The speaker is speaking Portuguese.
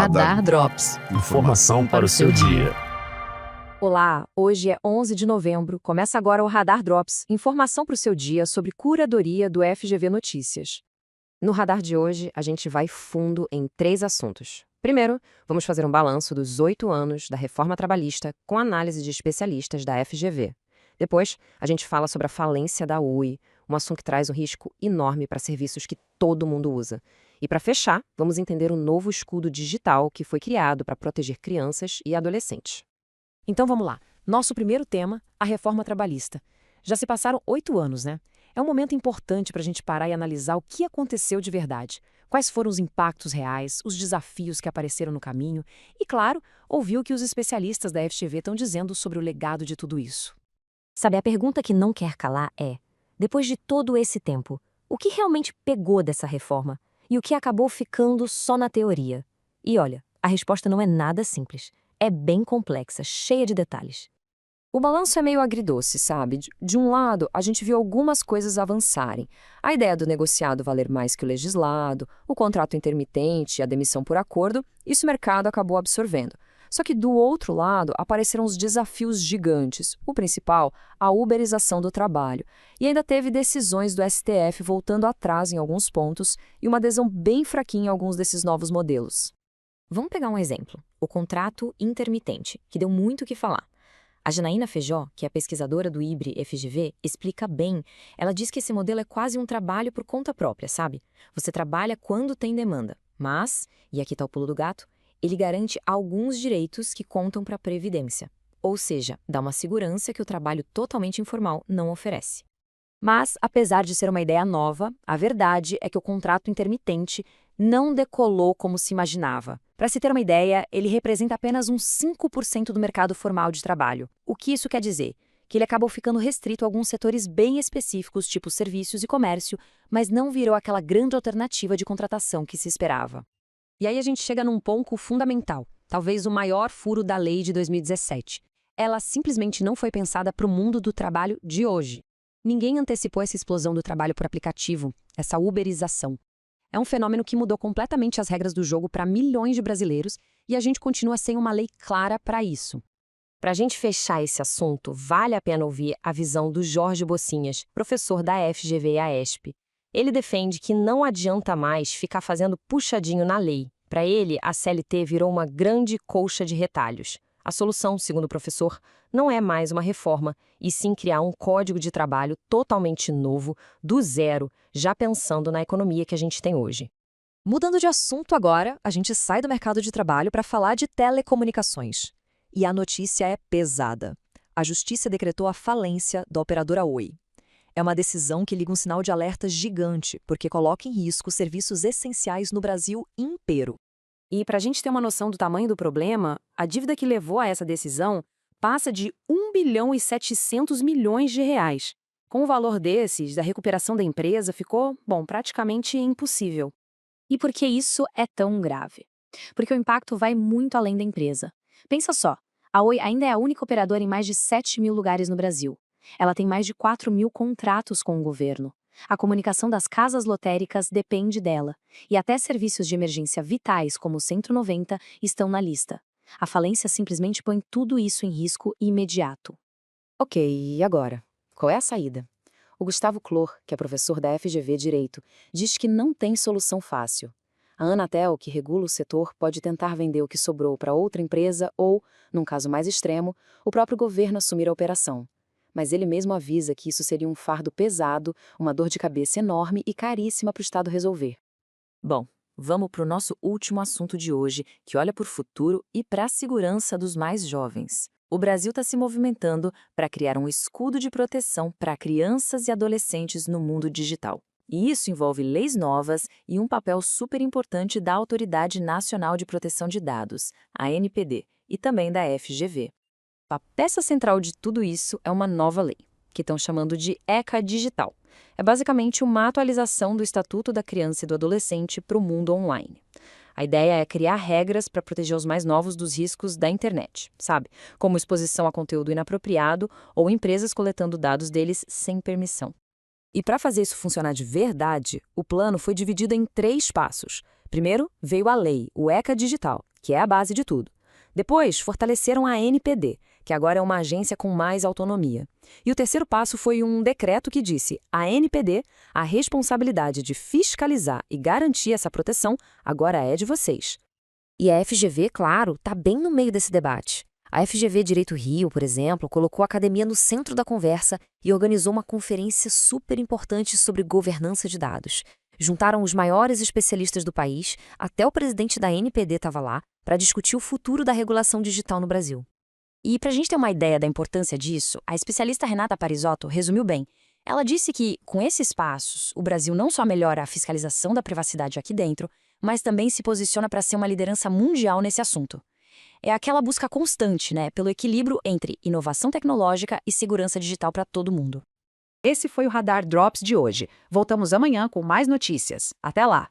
Radar Drops. Informação para o seu dia. Olá, hoje é 11 de novembro. Começa agora o Radar Drops, informação para o seu dia sobre curadoria do FGV Notícias. No radar de hoje, a gente vai fundo em 3 assuntos. Primeiro, vamos fazer um balanço dos 8 anos da reforma trabalhista com análise de especialistas da FGV. Depois, a gente fala sobre a falência da Oi, um assunto que traz um risco enorme para serviços que todo mundo usa. E para fechar, vamos entender o novo escudo digital que foi criado para proteger crianças e adolescentes. Então vamos lá. Nosso primeiro tema, a reforma trabalhista. Já se passaram 8 anos, né? É um momento importante para a gente parar e analisar o que aconteceu de verdade. Quais foram os impactos reais, os desafios que apareceram no caminho e, claro, ouvir o que os especialistas da FGV estão dizendo sobre o legado de tudo isso. Sabe, a pergunta que não quer calar é, depois de todo esse tempo, o que realmente pegou dessa reforma e o que acabou ficando só na teoria? E olha, a resposta não é nada simples. É bem complexa, cheia de detalhes. O balanço é meio agridoce, sabe? De um lado, a gente viu algumas coisas avançarem. A ideia do negociado valer mais que o legislado, o contrato intermitente e a demissão por acordo, isso o mercado acabou absorvendo. Só que do outro lado, apareceram os desafios gigantes. O principal, a uberização do trabalho. E ainda teve decisões do STF voltando atrás em alguns pontos e uma adesão bem fraquinha em alguns desses novos modelos. Vamos pegar um exemplo, o contrato intermitente, que deu muito o que falar. A Janaína Feijó, que é pesquisadora do IBRE-FGV, explica bem. Ela diz que esse modelo é quase um trabalho por conta própria, sabe? Você trabalha quando tem demanda, mas, e aqui está o pulo do gato, ele garante alguns direitos que contam para a Previdência. Ou seja, dá uma segurança que o trabalho totalmente informal não oferece. Mas, apesar de ser uma ideia nova, a verdade é que o contrato intermitente não decolou como se imaginava. Para se ter uma ideia, ele representa apenas uns 5% do mercado formal de trabalho. O que isso quer dizer? Que ele acabou ficando restrito a alguns setores bem específicos, tipo serviços e comércio, mas não virou aquela grande alternativa de contratação que se esperava. E aí a gente chega num ponto fundamental, talvez o maior furo da lei de 2017. Ela simplesmente não foi pensada para o mundo do trabalho de hoje. Ninguém antecipou essa explosão do trabalho por aplicativo, essa uberização. É um fenômeno que mudou completamente as regras do jogo para milhões de brasileiros e a gente continua sem uma lei clara para isso. Para a gente fechar esse assunto, vale a pena ouvir a visão do Jorge Bocinhas, professor da FGV e AESP. Ele defende que não adianta mais ficar fazendo puxadinho na lei. Para ele, a CLT virou uma grande colcha de retalhos. A solução, segundo o professor, não é mais uma reforma, e sim criar um código de trabalho totalmente novo, do zero, já pensando na economia que a gente tem hoje. Mudando de assunto agora, a gente sai do mercado de trabalho para falar de telecomunicações. E a notícia é pesada. A Justiça decretou a falência da operadora Oi. É uma decisão que liga um sinal de alerta gigante, porque coloca em risco serviços essenciais no Brasil inteiro. E para a gente ter uma noção do tamanho do problema, a dívida que levou a essa decisão passa de 1 bilhão e 700 milhões de reais. Com o valor desses, a recuperação da empresa ficou, praticamente impossível. E por que isso é tão grave? Porque o impacto vai muito além da empresa. Pensa só, a Oi ainda é a única operadora em mais de 7 mil lugares no Brasil. Ela tem mais de 4 mil contratos com o governo. A comunicação das casas lotéricas depende dela. E até serviços de emergência vitais, como o 190, estão na lista. A falência simplesmente põe tudo isso em risco imediato. Ok, e agora? Qual é a saída? O Gustavo Clor, que é professor da FGV Direito, diz que não tem solução fácil. A Anatel, que regula o setor, pode tentar vender o que sobrou para outra empresa ou, num caso mais extremo, o próprio governo assumir a operação. Mas ele mesmo avisa que isso seria um fardo pesado, uma dor de cabeça enorme e caríssima para o Estado resolver. Bom, vamos para o nosso último assunto de hoje, que olha para o futuro e para a segurança dos mais jovens. O Brasil está se movimentando para criar um escudo de proteção para crianças e adolescentes no mundo digital. E isso envolve leis novas e um papel super importante da Autoridade Nacional de Proteção de Dados, a ANPD, e também da FGV. A peça central de tudo isso é uma nova lei, que estão chamando de ECA Digital. É basicamente uma atualização do Estatuto da Criança e do Adolescente para o mundo online. A ideia é criar regras para proteger os mais novos dos riscos da internet, sabe? Como exposição a conteúdo inapropriado ou empresas coletando dados deles sem permissão. E para fazer isso funcionar de verdade, o plano foi dividido em 3 passos. Primeiro, veio a lei, o ECA Digital, que é a base de tudo. Depois, fortaleceram a ANPD, que agora é uma agência com mais autonomia. E o terceiro passo foi um decreto que disse: a ANPD, a responsabilidade de fiscalizar e garantir essa proteção agora é de vocês. E a FGV, claro, está bem no meio desse debate. A FGV Direito Rio, por exemplo, colocou a academia no centro da conversa e organizou uma conferência super importante sobre governança de dados. Juntaram os maiores especialistas do país, até o presidente da ANPD estava lá, para discutir o futuro da regulação digital no Brasil. E para a gente ter uma ideia da importância disso, a especialista Renata Parisotto resumiu bem. Ela disse que, com esses passos, o Brasil não só melhora a fiscalização da privacidade aqui dentro, mas também se posiciona para ser uma liderança mundial nesse assunto. É aquela busca constante, pelo equilíbrio entre inovação tecnológica e segurança digital para todo mundo. Esse foi o Radar Drops de hoje. Voltamos amanhã com mais notícias. Até lá!